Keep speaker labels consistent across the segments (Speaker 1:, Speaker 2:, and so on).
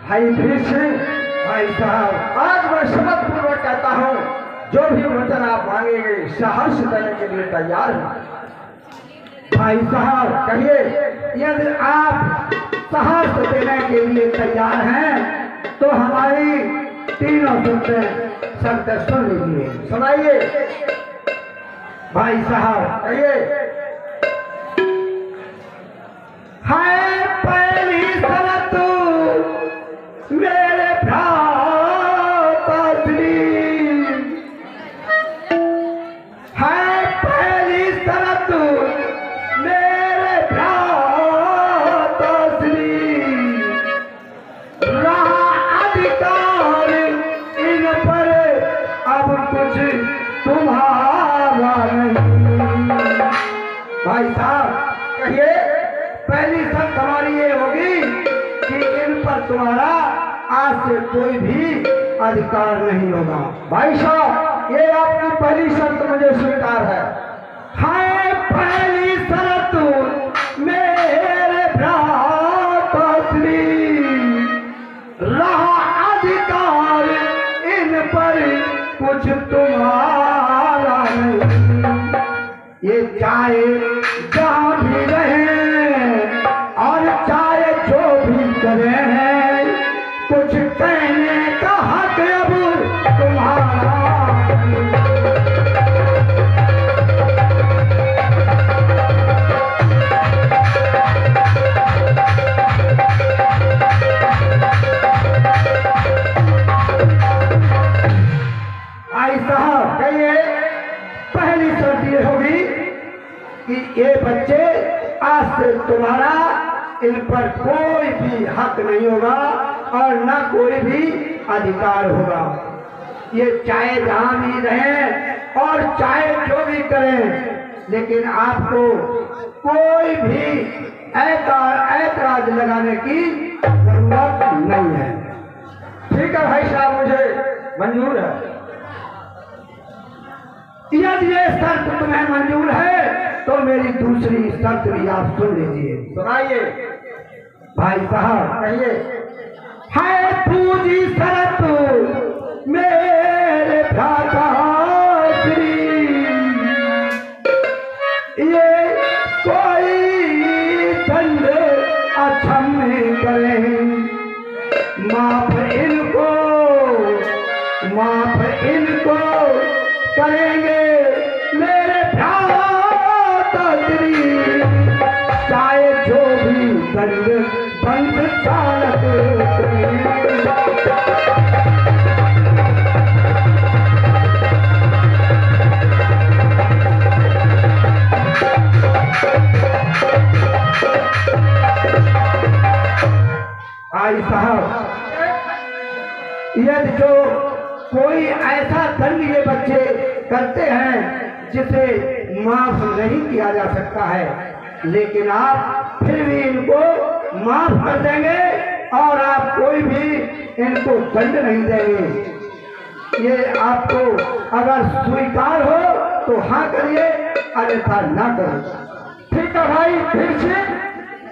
Speaker 1: भाई भाई साहब, आज मैं शपथ पूर्वक कहता हूँ, जो भी वचन आप मांगेंगे सहर्ष देने के लिए तैयार हैं। भाई साहब कहिए, यदि आप सहर्ष देने के लिए तैयार हैं तो हमारी तीनों शर्तें सुन लीजिए, सुनाइए। भाई साहब कहिए, है पहली शर्त मेरे भ्राता श्री, है पहली शर्त मेरे भ्राता श्री, रहा अधिकार इन पर अब कुछ तुम्हारा नहीं। भाई साहब कहिए, पहली शर्त हमारी ये होगी कि इन पर तुम्हारा आज से कोई भी अधिकार नहीं होगा। भाई साहब ये आपकी पहली शर्त मुझे स्वीकार है। हाय पहली शर्त मेरे भ्राता श्री, रहा अधिकार इन पर कुछ तुम्हारा नहीं। ये चाहे जहाँ भी रहे और चाहे जो भी करे हैं, कुछ कहने का हक अब तुम्हारा। भाई साहब कहिए, पहली शर्त ये होगी कि ये बच्चे आज से तुम्हारा इन पर कोई भी हक नहीं होगा और न कोई भी अधिकार होगा। ये चाहे जहां भी रहें और चाहे जो भी करें, लेकिन आपको कोई भी ऐतराज लगाने की जरूरत नहीं है। ठीक है भाई साहब, मुझे मंजूर है। यदि ये शर्त तुम्हें मंजूर है तो मेरी दूसरी शर्त भी आप सुन लीजिए, सुनाइए। भाई साहब कहिए, है पूजी शर्त मेरे भ्राता श्री, ये कोई दंड अक्षम्य करे, माफ इनको करेंगे मेरे भ्राता श्री, चाहे जो भी दंड बंद चालक भाई साहब, यदि जो कोई ऐसा दंड ये बच्चे करते हैं जिसे माफ नहीं किया जा सकता है, लेकिन आप फिर भी इनको माफ कर देंगे और आप कोई भी इनको दंड नहीं देंगे। ये आपको अगर स्वीकार हो तो हाँ करिए, अन्यथा ना करिए। ठीक है भाई, फिर से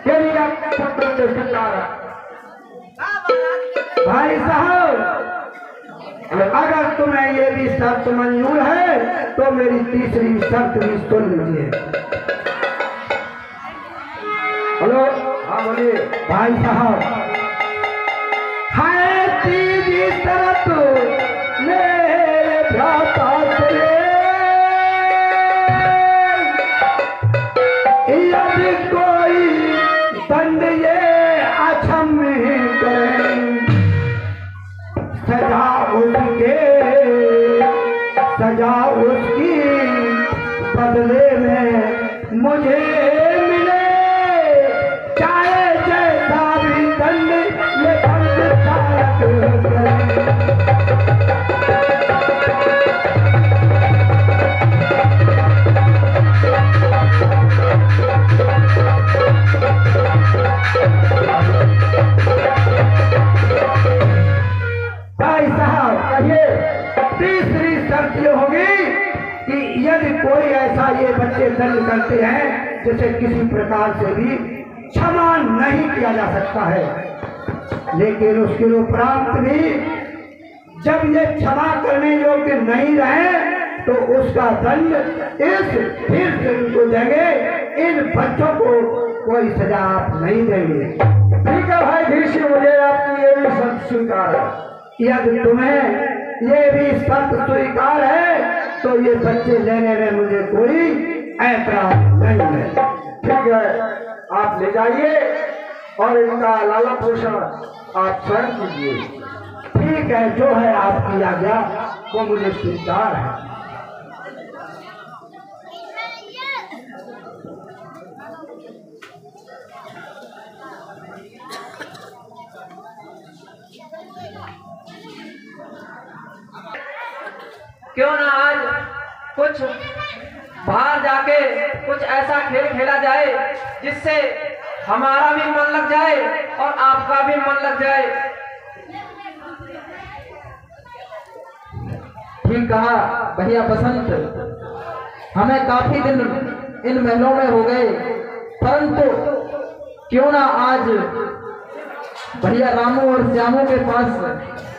Speaker 1: यदि आप भाई साहब, अगर तुम्हें ये भी शर्त मंजूर है तो मेरी तीसरी शर्त भी सुन लीजिए। हेलो, हाँ बोलिए। भाई साहब, है तीसरी शर्त मेरे भ्राता श्री, यदि कोई दंड ये अक्षम्य करे, सजा उसकी बदले में मुझे मिले, चाहे जैसा भी दंड ये बंद चालक करे। भाई साहब कहिए, तीसरी शर्त ये होगी कि यदि कोई ऐसा ये बच्चे दंड करते हैं जिसे किसी प्रकार से भी क्षमा नहीं किया जा सकता है, लेकिन उसके उपरांत भी जब ये क्षमा करने योग्य नहीं रहे तो उसका दंड इस फिर से उनको देंगे। इन बच्चों को कोई सजा आप नहीं देंगे।
Speaker 2: ठीक है भाई भीष्म, मुझे आपकी ये भी शर्त स्वीकार है।
Speaker 1: यदि तुम्हें ये भी शर्त स्वीकार है तो ये बच्चे लेने में मुझे कोई ऐतराज नहीं है।
Speaker 2: ठीक है, आप ले जाइए और इनका लालन पोषण आप स्वयं कीजिए।
Speaker 1: ठीक है, जो है आपकी आज्ञा वो मुझे स्वीकार है।
Speaker 3: क्यों ना आज कुछ बाहर जाके कुछ ऐसा खेल खेला जाए जिससे हमारा भी मन लग जाए और आपका भी मन लग जाए।
Speaker 4: ठीक कहा भैया बसंत, हमें काफी दिन इन महलों में हो गए, परंतु क्यों ना आज भैया रामू और श्यामू के पास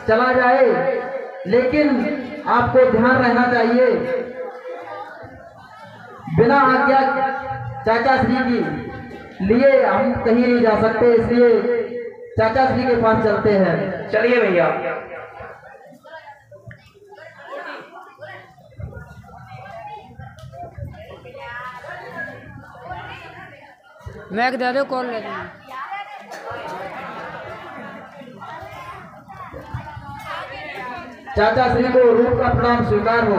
Speaker 4: चला जाए। लेकिन आपको ध्यान रहना चाहिए, बिना आज्ञा चाचा श्री की लिए हम कहीं नहीं जा सकते, इसलिए चाचा श्री के पास चलते हैं।
Speaker 3: चलिए भैया।
Speaker 5: मैं दे दो कॉल ले लूँ।
Speaker 4: चाचा श्री को रूप का प्रणाम स्वीकार हो।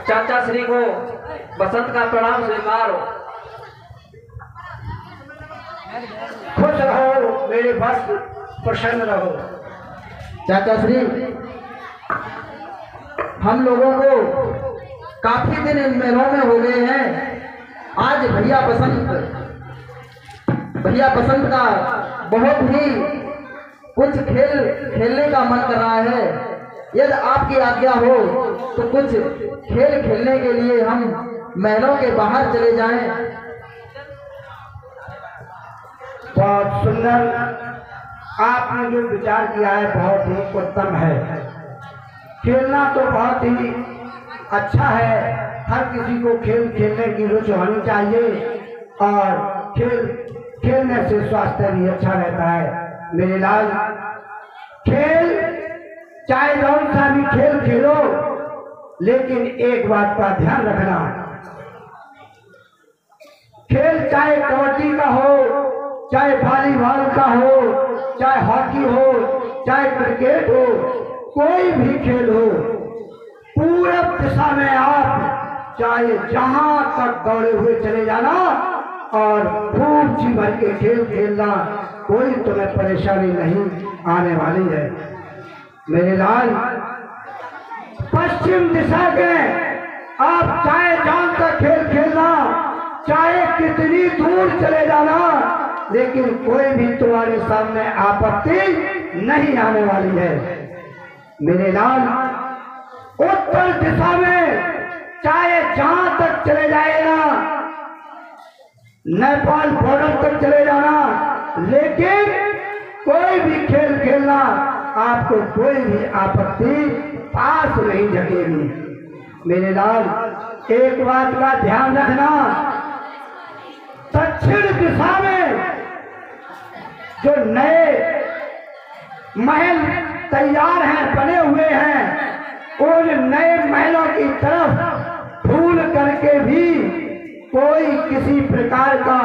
Speaker 3: चाचा श्री को बसंत का प्रणाम स्वीकार हो।
Speaker 1: खुश रहो मेरे भक्त, प्रसन्न रहो।
Speaker 4: चाचा श्री, हम लोगों को काफी दिन इन मेलों में हो गए हैं। आज भैया बसंत का बहुत ही कुछ खेल खेलने का मन कर रहा है। यदि आपकी आज्ञा हो तो कुछ खेल खेलने के लिए हम महलों के बाहर चले जाएं।
Speaker 1: बहुत सुंदर, आपने जो विचार किया है बहुत ही उत्तम है। खेलना तो बहुत ही अच्छा है, हर किसी को खेल खेलने की रुचि होनी चाहिए और खेलने से स्वास्थ्य भी अच्छा रहता है। मेरे लाल, खेल चाहे कौन सा भी खेल खेलो, लेकिन एक बात का ध्यान रखना, खेल चाहे कबड्डी का हो, चाहे वॉलीबॉल का हो, चाहे हॉकी हो, चाहे क्रिकेट हो, कोई भी खेल हो, पूरब दिशा में आप चाहे जहां तक दौड़े हुए चले जाना और खूब जी भर के खेल खेलना, कोई तुम्हें परेशानी नहीं आने वाली है। मेरे लाल, पश्चिम दिशा के आप चाहे जान तक खेल खेलना, चाहे कितनी दूर चले जाना, लेकिन कोई भी तुम्हारे सामने आपत्ति नहीं आने वाली है। मेरे लाल, उत्तर दिशा में चाहे जहां तक चले जाएगा, नेपाल बॉर्डर तक चले जाना, लेकिन कोई भी खेल खेलना, आपको कोई भी आपत्ति पास नहीं झकेगी। मेरे लाल, एक बात का ध्यान रखना, दक्षिण दिशा में जो नए महल तैयार हैं, बने हुए हैं, उन नए महलों की तरफ भूल करके भी कोई किसी प्रकार का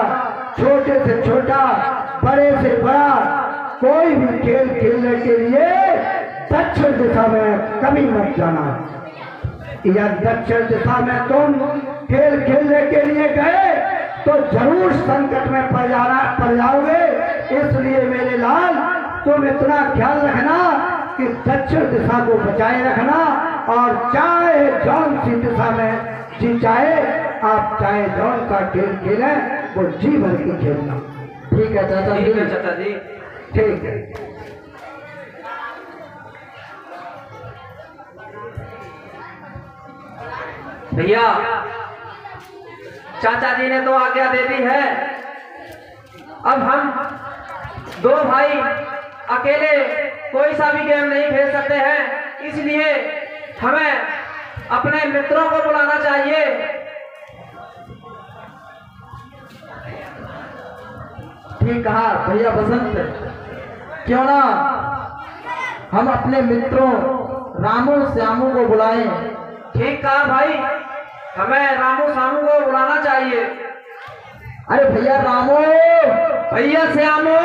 Speaker 1: छोटे से छोटा, बड़े से बड़ा कोई भी खेल खेलने के लिए दक्षिण दिशा में कभी मत जाना। या दक्षिण दिशा में तुम खेल खेलने के लिए गए तो जरूर संकट में पड़ जाओगे। इसलिए मेरे लाल, तुम इतना ख्याल रखना कि दक्षिण दिशा को बचाए रखना, और चाहे जौन सी दिशा में जी चाहे आप चाहे जौन सा खेल खेलें, वो जी भर की खेलना।
Speaker 4: ठीक है चाचा
Speaker 3: ठीक है
Speaker 4: जी।
Speaker 3: चाचा जी।
Speaker 1: ठीक है।
Speaker 3: भैया चाचा जी ने तो आज्ञा दे दी है, अब हम दो भाई अकेले कोई सा भी गेम नहीं खेल सकते हैं, इसलिए हमें अपने मित्रों को बुलाना चाहिए।
Speaker 4: ठीक कहा भैया बसंत, क्यों ना हम अपने मित्रों रामू श्यामू को बुलाएं।
Speaker 3: ठीक कहा भाई, हमें रामू श्यामू को बुलाना चाहिए।
Speaker 4: अरे भैया रामू,
Speaker 3: भैया श्यामू,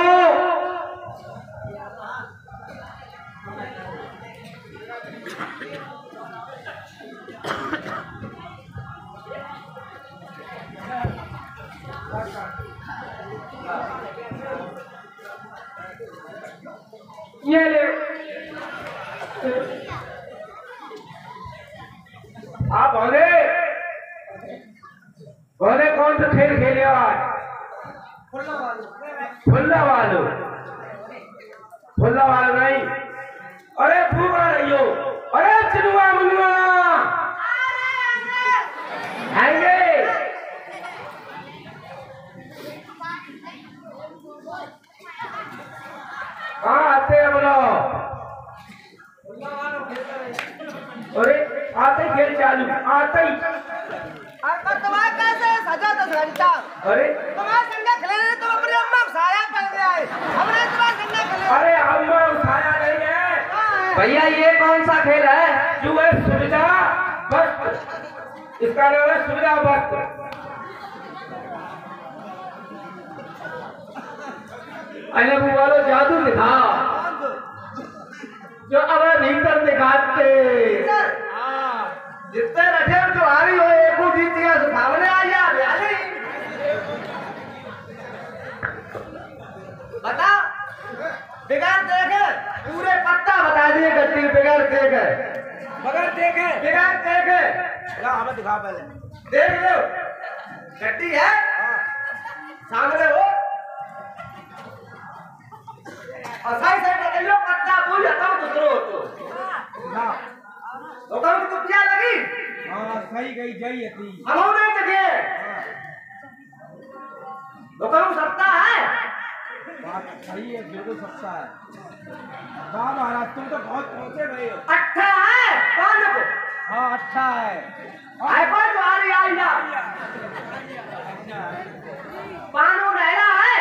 Speaker 3: ये ले।
Speaker 2: आप बोले बोले कौन सा खेल खेले आज? फुल्ला वालो नहीं। अरे भूख रही हो? अरे चिनुआ मुनुआ आएंगे। हाँ आते हैं बोलो। अरे आते ही खेल चालू, आते ही।
Speaker 6: तुम्हारे कैसे सजा 10 घंटा?
Speaker 2: अरे
Speaker 6: तुम्हारे संगे खेले नहीं, तुम अपनी अम्मा उठाया पड़ गया है। हमने तुम्हारे संगे खेले।
Speaker 2: अरे अम्मा उठाया नहीं है
Speaker 3: भैया ये कौन सा खेल है?
Speaker 2: जो है सुविधा बस, इसका नाम है सुविधा बस।
Speaker 1: अरे वालों जादू दिखा जो अब भीतर दिखाते जितने रखे जो आ रही हो एक जीतिया सुखावने आ जा बता बिगाड़ देखे पूरे पत्ता बता दिए गट्टी बिगाड़ देखे
Speaker 2: मगर देखे
Speaker 1: बिगाड़ देखे
Speaker 2: हमें दिखा पहले।
Speaker 1: देख लो गट्टी है सामने हो और सही से बताइयो पत्ता भूल जाता हूँ दूसरो हो तो कब तो क्या लगी?
Speaker 2: हाँ सही गई जई थी।
Speaker 1: हम हो नहीं सके तो कब सकता है?
Speaker 2: बात सही है, बिल्कुल सच्चा है। वाह महाराज तुम तो बहुत पहुंचे गए हो।
Speaker 1: अच्छा है कौन को?
Speaker 2: हाँ अच्छा है।
Speaker 1: आए कौन जो आ रही आई जा पानो रहना है।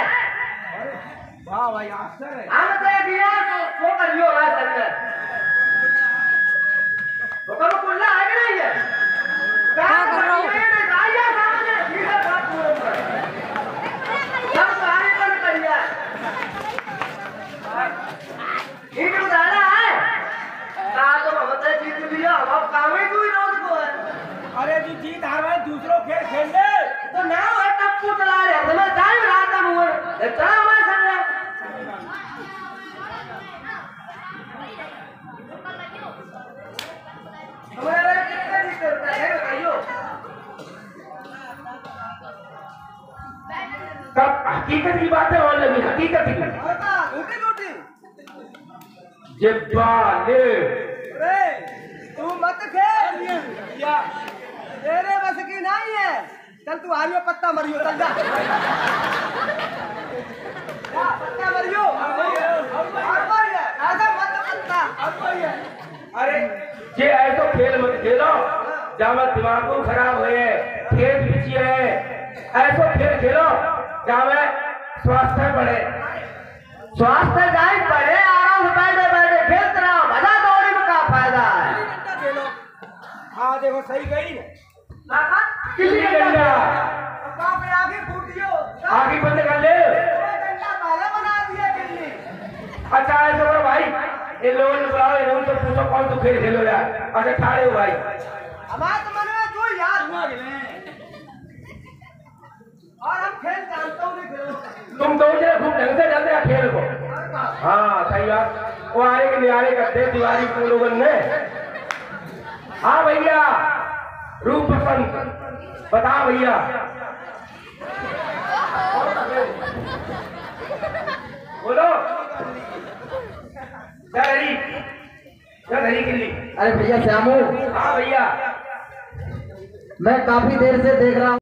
Speaker 2: वाह भाई आश्चर्य है।
Speaker 1: हम तो दिया तो करियो रात तक तो कब कुल्ला है कि नहीं है? क्या कर रहा हूँ? आइए सामने सीधे बात पूरे पर सब सारे पर करिए ठीक है दादा है ना तो हम तो जीत लिया अब काम ही कोई रोज को है।
Speaker 2: अरे जी जीत हार वाले दूसरों खेल खेलने
Speaker 1: तो ना है टप्पू चला रहे हैं मैं टाइम रात का मुंह चला हमारे सामने हमारे कितने दिन करता है बताइयो?
Speaker 2: तब हकीकत की बातें होने लगी, हकीकत की।
Speaker 6: रोटी रोटी
Speaker 2: जिब्बा ले
Speaker 6: तू मत खेल, तेरे बस की नहीं है। चल तू हारियो पत्ता मरियो, चल जा पत्ता मरियो। ऐसा मत पत्ता।
Speaker 2: अरे ये ऐसा खेल मत खेलो जहाँ दिमाग को खराब हुए खेत बिछी है। ऐसा खेल खेलो जहाँ स्वास्थ्य बढ़े।
Speaker 1: स्वास्थ्य जाए पड़े आराम से बैठे बैठे खेलते रहो भजा दौड़ी में क्या फायदा है?
Speaker 2: हाँ देखो सही गई
Speaker 1: किसी डंडा
Speaker 6: आगे फूट दियो,
Speaker 2: आगे बंद कर ले।
Speaker 6: डंडा पहले बना दिया किल्ली।
Speaker 2: अच्छा ऐसा करो भाई, ये लोगों ने बुलाओ, इन्होंने तो पूछो कौन तो खेल खेलो यार। अच्छा ठाड़े हो भाई।
Speaker 6: हमारे तो मन में जो याद और हम खेल जानता हूँ नहीं खेलो।
Speaker 2: तुम दो जने खूब ढंग से जानते हैं खेल को। हाँ सही बात, वो आरे के नियारे करते दीवारी को लोगों ने। हाँ भैया रूप पसंद बता भैया। चल हरी, चल हरी गिल्ली।
Speaker 4: अरे भैया श्यामू,
Speaker 2: हाँ भैया,
Speaker 4: मैं काफी देर से देख रहा हूँ